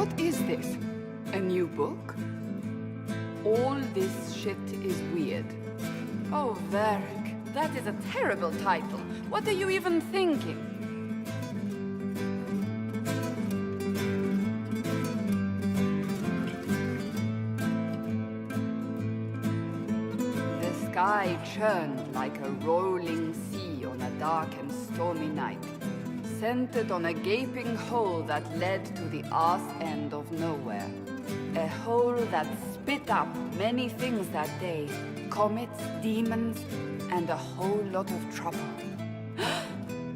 What is this? A new book? All this shit is weird. Oh, Varric, that is a terrible title. What are you even thinking? The sky churned like a rolling sea on a dark and stormy night, centered on a gaping hole that led to the arse end of nowhere. A hole that spit up many things that day. Comets, demons, and a whole lot of trouble.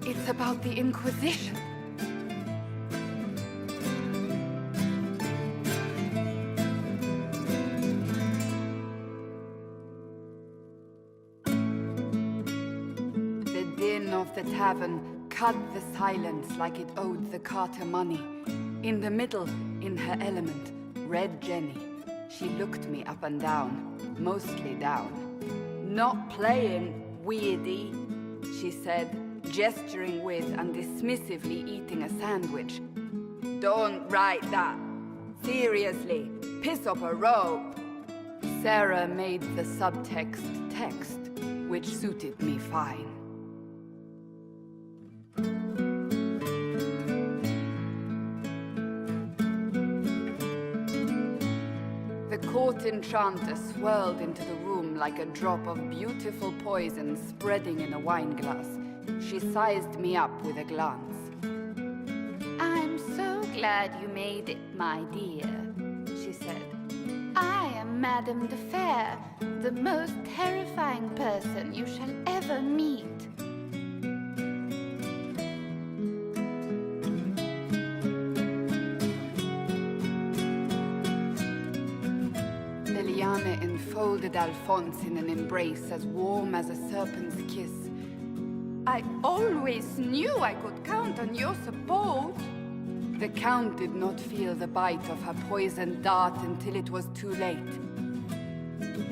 It's about the Inquisition. The din of the tavern cut the silence like it owed the carter money. In the middle, in her element, Red Jenny. She looked me up and down, mostly down. Not playing, weirdy, she said, gesturing with and dismissively eating a sandwich. Don't write that. Seriously, piss up a rope. Sarah made the subtext text, which suited me fine. The court enchanter swirled into the room like a drop of beautiful poison spreading in a wineglass. She sized me up with a glance. I'm so glad you made it, my dear, she said. I am Madame de Fair, the most terrifying person you shall ever meet. Liliane enfolded Alphonse in an embrace as warm as a serpent's kiss. I always knew I could count on your support. The Count did not feel the bite of her poisoned dart until it was too late.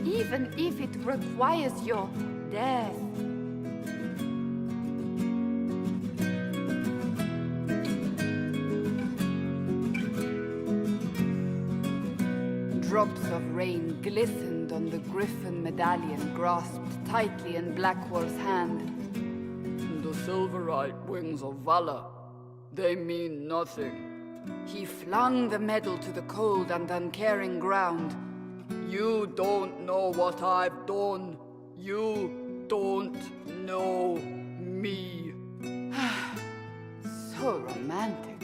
Even if it requires your death. Drops of rain glistened on the griffin medallion grasped tightly in Blackwall's hand. The silverite wings of valor, they mean nothing. He flung the medal to the cold and uncaring ground. You don't know what I've done. You don't know me. So romantic.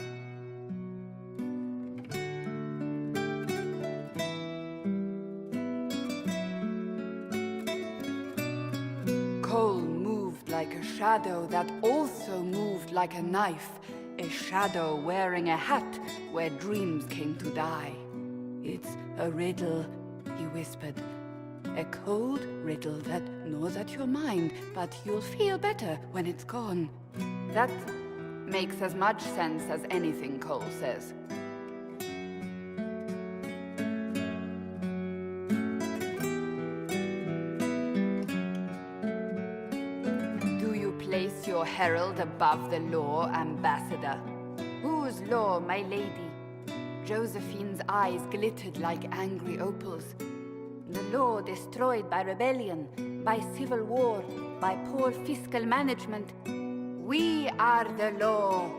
Cole moved like a shadow that also moved like a knife. A shadow wearing a hat where dreams came to die. It's a riddle, he whispered. A cold riddle that gnaws at your mind, but you'll feel better when it's gone. That makes as much sense as anything Cole says. Place your herald above the law, ambassador. Whose law, my lady? Josephine's eyes glittered like angry opals. The law destroyed by rebellion, by civil war, by poor fiscal management. We are the law.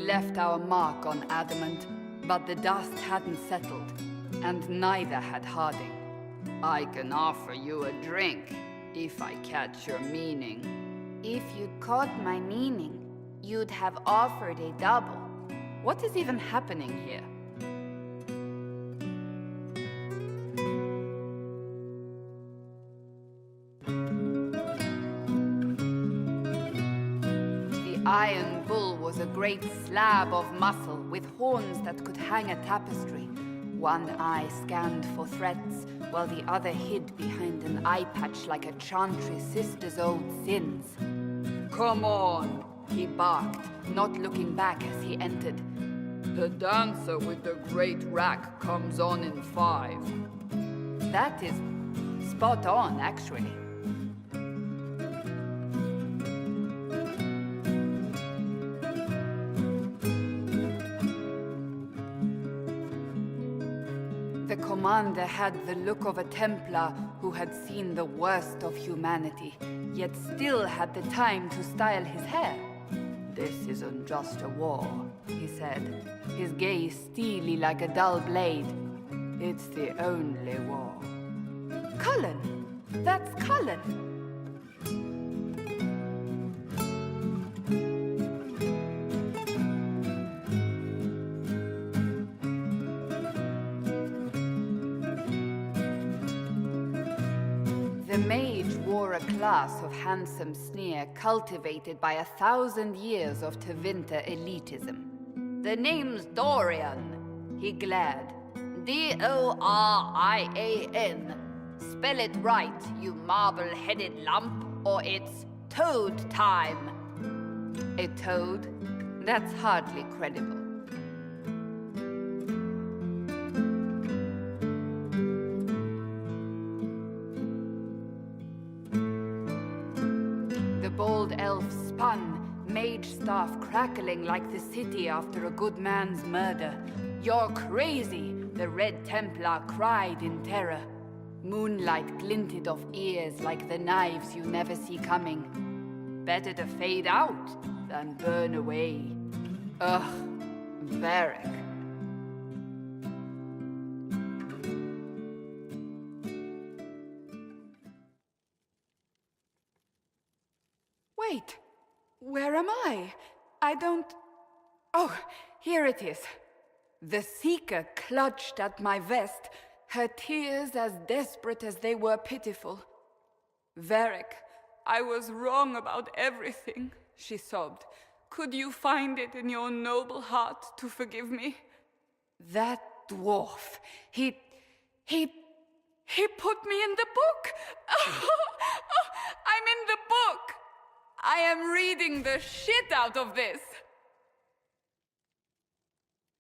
Left our mark on adamant, but the dust hadn't settled, and neither had Harding. I can offer you a drink, if I catch your meaning. If you'd caught my meaning, you'd have offered a double. What is even happening here? Iron Bull was a great slab of muscle with horns that could hang a tapestry. One eye scanned for threats, while the other hid behind an eye patch like a chantry sister's old sins. Come on, he barked, not looking back as he entered. The dancer with the great rack comes on in 5. That is spot on, actually. The commander had the look of a Templar who had seen the worst of humanity, yet still had the time to style his hair. "This isn't just a war," he said, his gaze steely like a dull blade. "It's the only war." Cullen! That's Cullen! The mage wore a class of handsome sneer cultivated by 1,000 years of Tevinter elitism. "The name's Dorian," he glared. D-O-R-I-A-N. Spell it right, you marble-headed lump, or it's toad time. A toad? That's hardly credible. The bold elf spun, mage staff crackling like the city after a good man's murder. "You're crazy!" the Red Templar cried in terror. Moonlight glinted off ears like the knives you never see coming. Better to fade out than burn away. Ugh, Varric. Wait, where am I? I don't... Oh, here it is. The Seeker clutched at my vest, her tears as desperate as they were pitiful. "Varric, I was wrong about everything," she sobbed. "Could you find it in your noble heart to forgive me?" That dwarf, he put me in the book! I'm in the book! I am reading the shit out of this!